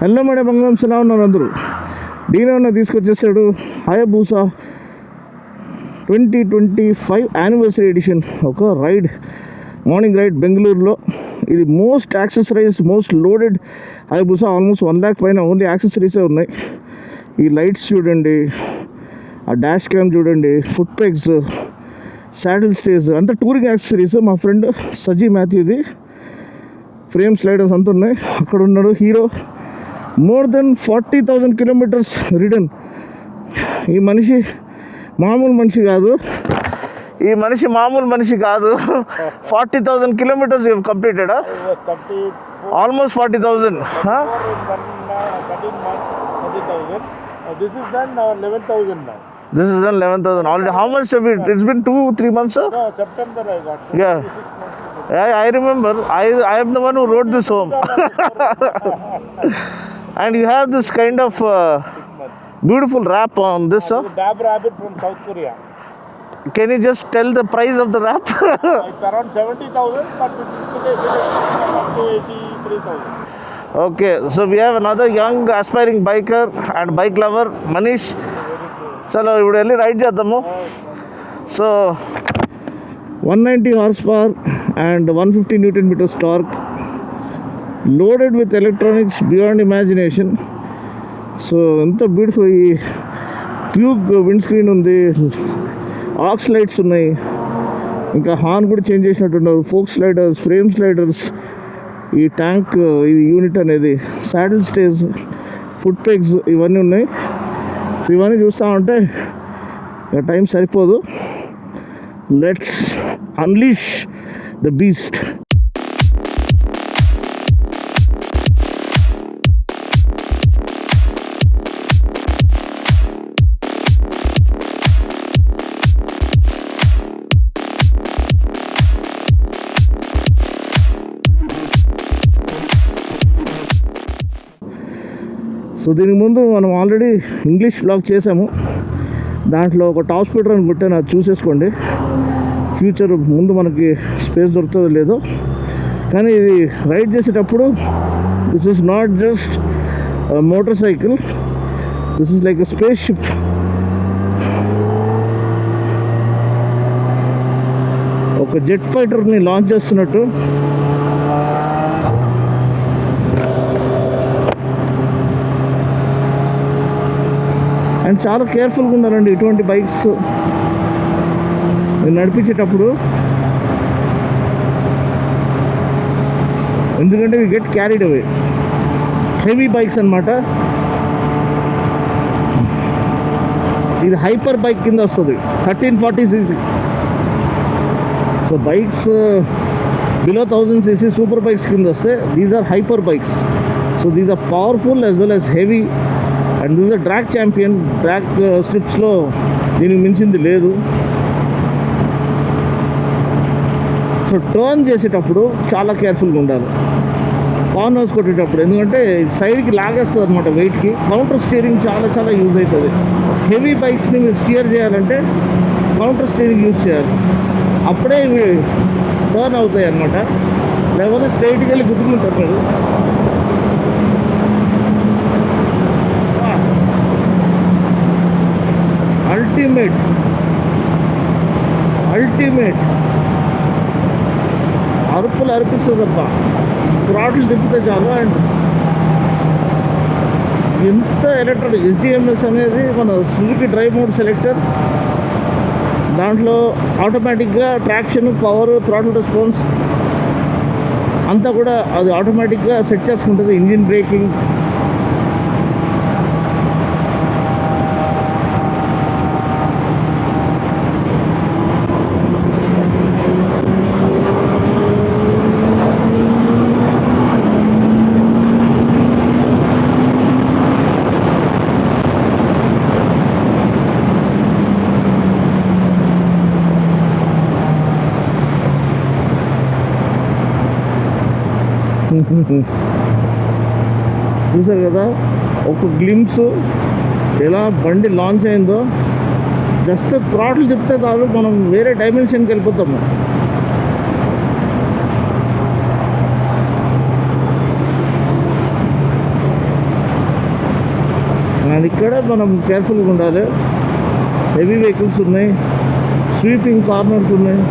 Hello madam బంగ్లామ్స్ ఎలా ఉన్నారు అందరూ? డీనో తీసుకొచ్చేసాడు హయబూసా 2025 యానివర్సరీ ఎడిషన్. ఒక రైడ్, మార్నింగ్ రైడ్ బెంగళూరులో. ఇది most accessorize, most loaded Hayabusa. Almost 1 lakh పైన ఓన్లీ యాక్సెసరీసే ఉన్నాయి. ఈ లైట్స్ చూడండి, ఆ డాష్ క్యామ్ చూడండి, ఫుట్ పెగ్స్, సాడిల్ స్టేజ్ అంతా టూరింగ్ యాక్సెసరీస్. మా ఫ్రెండ్ సజీ మాథ్యూది ఫ్రేమ్ స్లైడర్స్ అంతా ఉన్నాయి. అక్కడ ఉన్నాడు hero. More than 40,000 kilometers ridden. ఈ మనిషి మామూలు మనిషి కాదు. 40,000 kilometers you have completed, huh? Almost 40,000, huh? 13 months, 40,000. This is done now 11,000 now. This is done 11,000 already. How much have it? It's been 2-3 months, sir? No, September I got. So Yeah. 6 months. I remember. I am the one who wrote this home. And you have this kind of 6 months. beautiful wrap on this, sir. Dab rabbit from South Korea. Can you just tell the price of the wrap? It's around 70,000, but it's up to 83,000. Okay, so we have another young aspiring biker and bike lover, Manish. చలో ఇప్పుడు వెళ్ళి ride చేద్దాము. So 190 horsepower and 150 Newton meters torque, loaded with electronics beyond imagination. So ఎంత beautiful. ఈ tube wind screen ఉంది, aux lights ఉన్నాయి, ఇంకా horn కూడా చేంజ్ చేసినట్టున్నారు, ఫోక్ స్లైడర్స్, ఫ్రేమ్ స్లైడర్స్, ఈ ట్యాంక్, ఇది యూనిట్ అనేది, సాడిల్ స్టేజ్, ఫుట్ పెగ్స్ ఇవన్నీ ఉన్నాయి. సో ఇవన్నీ చూస్తూ ఉంటే ఇక టైం సరిపోదు. Let's unleash the beast. So దీనికి ముందు మనం ఆల్రెడీ ఇంగ్లీష్ వ్లాగ్ చేసాము. దాంట్లో ఒక టాప్ స్పీడర్ అని పెట్టాను, అది చూసేసుకోండి. ఫ్యూచర్ ముందు మనకి స్పేస్ దొరుకుతుందో లేదో. కానీ ఇది రైడ్ చేసేటప్పుడు this is not just motorcycle, this is like a spaceship. ఒక జెట్ ఫైటర్ని లాంచ్ చేస్తున్నట్టు. అండ్ చాలా కేర్ఫుల్గా ఉండాలండి ఇటువంటి బైక్స్ నడిపించేటప్పుడు, ఎందుకంటే we get carried away. Heavy bikes అన్నమాట. ఇది హైపర్ బైక్ కింద వస్తుంది, 1340 cc. So bikes below 1000 cc super bikes కింద వస్తే these are hyper bikes. So these are powerful as well as heavy. And this are drag champion. Drag స్ట్రిప్స్లో దీనికి మించింది లేదు. So turn చేసేటప్పుడు చాలా కేర్ఫుల్గా ఉండాలి, కార్నర్స్ కొట్టేటప్పుడు. ఎందుకంటే సైడ్కి లాగేస్తుంది అనమాట వెయిట్కి. కౌంటర్ స్టీరింగ్ చాలా చాలా యూజ్ అవుతుంది. హెవీ బైక్స్ని మీరు స్టీర్ చేయాలంటే కౌంటర్ స్టీరింగ్ యూజ్ చేయాలి, అప్పుడే ఇవి టర్న్ అవుతాయి అన్నమాట. లేకపోతే స్ట్రైట్కి వెళ్ళి గుద్దుకుంటారు మీరు. అల్టిమేట్ అరుపులు అరిపిస్తుంది తప్ప థ్రాటిల్ తిప్పితే చాలు. అండ్ ఎంత ఎలక్ట్రానిక్ SDMS అనేది మన సుజుకి డ్రైవ్ మోడ్ సెలెక్టర్. దాంట్లో ఆటోమేటిక్గా ట్రాక్షన్, పవర్, థ్రాటిల్ రెస్పాన్స్ అంతా కూడా అది ఆటోమేటిక్గా సెట్ చేసుకుంటుంది. ఇంజిన్ బ్రేకింగ్, చూసారు కదా ఒక గ్లిమ్స్ ఎలా బండి లాంచ్ అయిందో. జస్ట్ థ్రాటిల్ చెప్తే చాలు మనం వేరే డైమెన్షన్కి వెళ్ళిపోతాము. అండ్ ఇక్కడ మనం కేర్ఫుల్గా ఉండాలి. హెవీ వెహికల్స్ ఉన్నాయి, స్వీపింగ్ కార్నర్స్ ఉన్నాయి.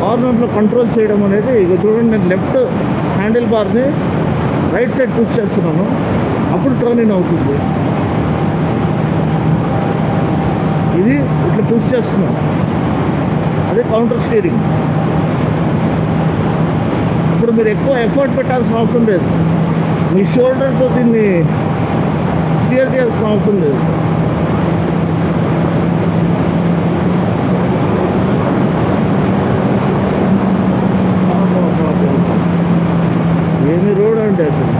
కార్నర్లో కంట్రోల్ చేయడం అనేది, ఇక చూడండి, నేను లెఫ్ట్ హ్యాండిల్ బార్ని రైట్ సైడ్ పుష్ చేస్తున్నాను, అప్పుడు టర్నింగ్ అవుతుంది. ఇది ఇట్లా పుష్ చేస్తున్నాను, అదే కౌంటర్ స్టీరింగ్. ఇప్పుడు మీరు ఎక్కువ ఎఫర్ట్ పెట్టాల్సిన అవసరం లేదు, మీ షోల్డర్తో దీన్ని స్టీర్ చేయాల్సిన అవసరం లేదు. ఏమి రోడ్ అంటే అసలు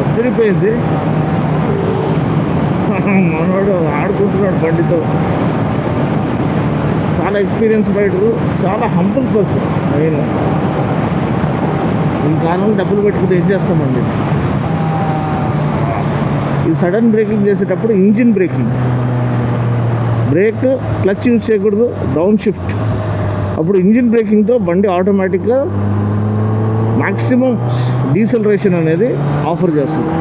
అదిరిపోయింది. మనోడు ఆడుకుంటున్నాడు బండితో. చాలా ఎక్స్పీరియన్స్ రైడరు, చాలా హంబుల్ పర్సన్. అయినా ఈ కాలం డబ్బులు పెట్టుకుంటే ఏం చేస్తామండి. ఈ సడన్ బ్రేకింగ్ చేసేటప్పుడు engine breaking, break clutch use చేయకూడదు, డౌన్ షిఫ్ట్. అప్పుడు ఇంజిన్ బ్రేకింగ్తో బండి ఆటోమేటిక్గా మ్యాక్సిమం డీసెలరేషన్ అనేది ఆఫర్ చేస్తుంది.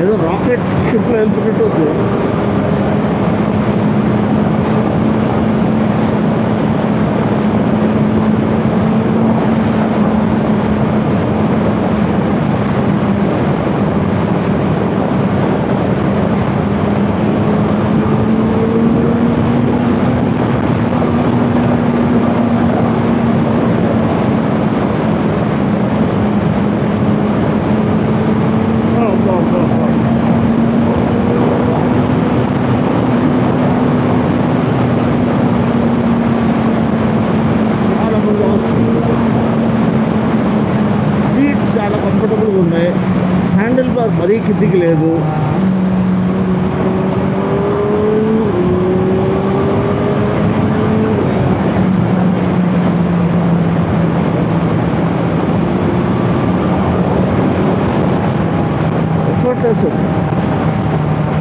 ఏదో రాకెట్ షిప్లో వెళ్తున్నట్టు ఉంది. సీట్స్ చాలా కంఫర్టబుల్గా ఉన్నాయి, హ్యాండిల్ బార్ మరీ కిందికి లేదు. ఎఫర్ట్లెస్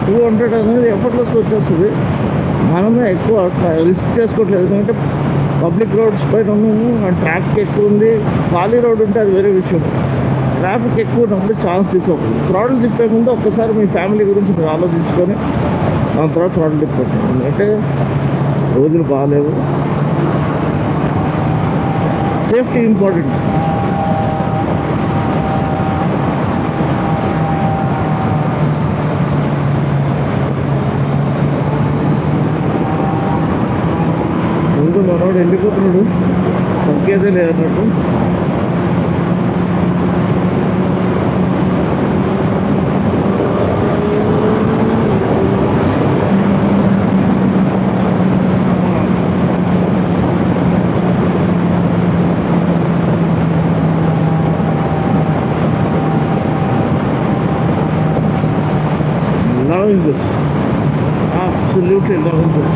200 అనేది ఎఫర్ట్లెస్గా వచ్చేస్తుంది. మనమే ఎక్కువ రిస్క్ చేసుకోవట్లేదు, ఎందుకంటే పబ్లిక్ రోడ్స్ పైన ఉన్నాము, ట్రాఫిక్ ఎక్కువ ఉంది. ఖాళీ రోడ్ ఉంటే అది వేరే విషయం. ట్రాఫిక్ ఎక్కువ ఉన్నప్పుడు ఛాన్స్ తీసుకోకూడదు. థ్రాటిల్ తిప్పే ముందు ఒక్కసారి మీ ఫ్యామిలీ గురించి మీరు ఆలోచించుకొని దాని తర్వాత థ్రాటిల్ తిప్పండి. ఎందుకంటే రోజులు బాగాలేవు, సేఫ్టీ ఇంపార్టెంట్. ముందు మనోడు వెళ్ళిపోతున్నాడు, తగ్గేదే లేదన్నట్టు. Loving this, absolutely loving this.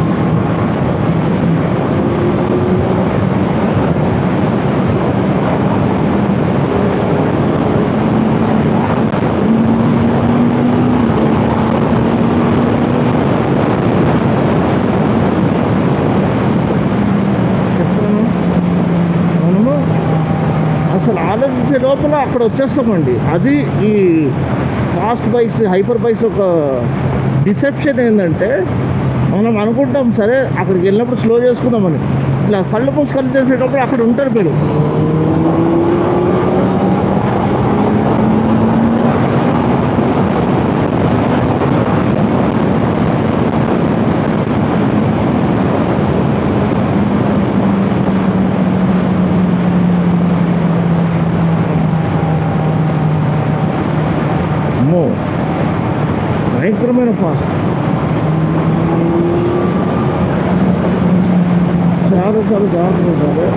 అసలు ఆలోచించే లోపల అక్కడ వచ్చేస్తామండి. అది ఈ ఫాస్ట్ బైక్స్, హైపర్ బైక్స్ ఒక డిసెప్షన్ ఏంటంటే, మనం అనుకుంటాం సరే అక్కడికి వెళ్ళినప్పుడు స్లో చేసుకుందామని, ఇట్లా కళ్ళు మూసి కళ్ళు చేసేటప్పుడు అక్కడ ఉంటారు మీరు. భయంకరమైన ఫాస్ట్, చాలా చాలా జాగ్రత్తగా ఉండాలి.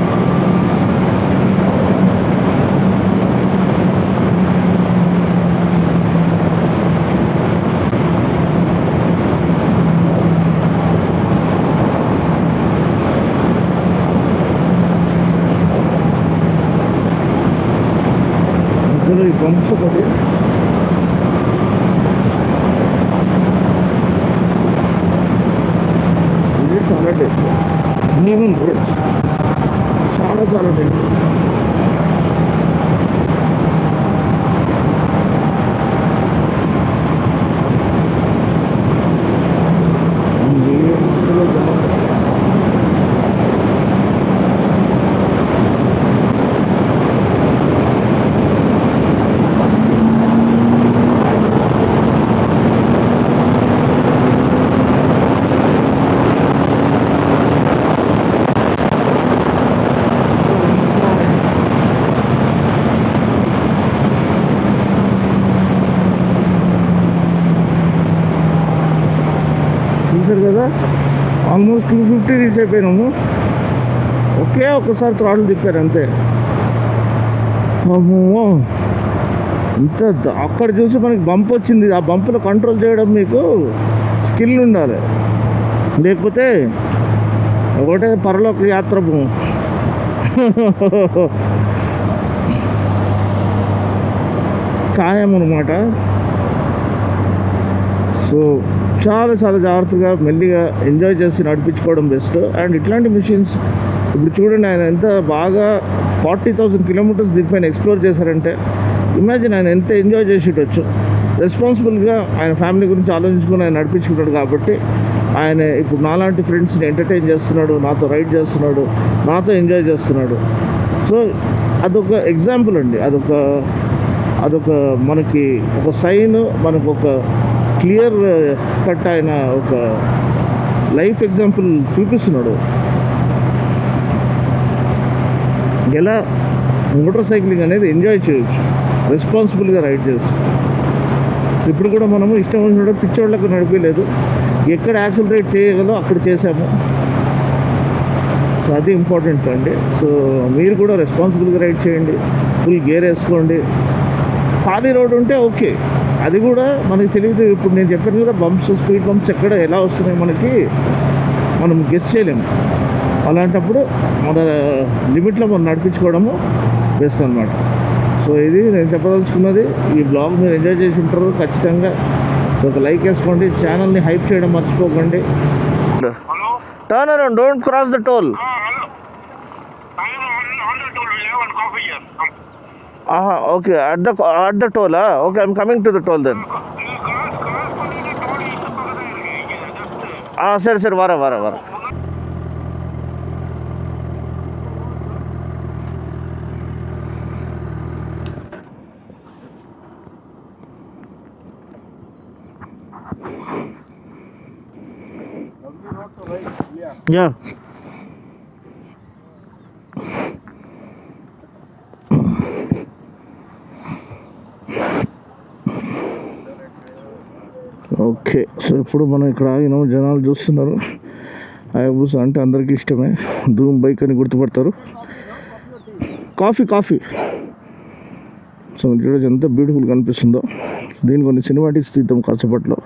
బంప్స్ ఒకటి. ఇది చాలా డేంజర్. ఈవెన్ రోడ్స్ చాలా చాలా డేంజర్. చూసారు కదా, ఆల్మోస్ట్ 250 రీచ్ అయిపోయినాము. ఒకే ఒక్కసారి థ్రాట్లు తిప్పారు అంతే. అమ్మో, ఇంత అక్కడ చూసి మనకి బంప్ వచ్చింది. ఆ బంప్లో కంట్రోల్ చేయడం మీకు స్కిల్ ఉండాలి, లేకపోతే ఒకటే పరలోక యాత్ర ఖాయం అనమాట. సో చాలా చాలా జాగ్రత్తగా మెల్లిగా ఎంజాయ్ చేసి నడిపించుకోవడం బెస్ట్. అండ్ ఇట్లాంటి మిషన్స్ ఇప్పుడు చూడండి, ఆయన ఎంత బాగా 40,000 కిలోమీటర్స్ దీనిపైన ఎక్స్ప్లోర్ చేశారంటే ఇమాజిన్ ఆయన ఎంత ఎంజాయ్ చేసేటచ్చు. రెస్పాన్సిబుల్గా ఆయన ఫ్యామిలీ గురించి ఆలోచించుకుని ఆయన నడిపించుకుంటాడు కాబట్టి ఆయన ఇప్పుడు నాలాంటి ఫ్రెండ్స్ని ఎంటర్టైన్ చేస్తున్నాడు, నాతో రైడ్ చేస్తున్నాడు, నాతో ఎంజాయ్ చేస్తున్నాడు. సో అదొక ఎగ్జాంపుల్ అండి. అదొక మనకి ఒక సైన్, మనకు ఒక క్లియర్ కట్ ఆయన ఒక లైఫ్ ఎగ్జాంపుల్ చూపిస్తున్నాడు. ఎలా మోటార్ సైక్లింగ్ అనేది ఎంజాయ్ చేయొచ్చు రెస్పాన్సిబుల్గా రైడ్ చేసి. ఇప్పుడు కూడా మనము ఇష్టం వచ్చినట్టు పిచ్చోళ్ళకు నడిపలేదు, ఎక్కడ యాక్సిలరేట్ చేయగలో అక్కడ చేసాము. సో అది ఇంపార్టెంట్ అండి. సో మీరు కూడా రెస్పాన్సిబుల్గా రైడ్ చేయండి, ఫుల్ గేర్ వేసుకోండి. ఖాళీ రోడ్ ఉంటే ఓకే, అది కూడా మనకి తెలియదు. ఇప్పుడు నేను చెప్పాను కదా, బంప్స్, స్పీడ్ బంప్స్ ఎక్కడ ఎలా వస్తున్నాయి మనకి మనం గెస్ చేయలేము. అలాంటప్పుడు మన లిమిట్లో మనం నడిపించుకోవడము బెస్ట్ అనమాట. సో ఇది నేను చెప్పదలుచుకున్నది. ఈ బ్లాగ్ మీరు ఎంజాయ్ చేసి ఉంటారు ఖచ్చితంగా. సో ఒక లైక్ వేసుకోండి, ఛానల్ని హైప్ చేయడం మర్చిపోకండి. Turn around, don't cross the toll. Okay, at the toll. Okay, I'm coming to the toll then. సరే వర యా. ఓకే, సో ఇప్పుడు మనం ఇక్కడ ఆగినాము. జనాలు చూస్తున్నారు. హయాబుసా అంటే అందరికీ ఇష్టమే, ధూమ్ బైక్ అని గుర్తుపడతారు. కాఫీ. సో చూడొచ్చు ఎంత బ్యూటిఫుల్ కనిపిస్తుందో. దీని కొన్ని సినిమాటిక్స్ తీద్దాం కాసేపట్లో.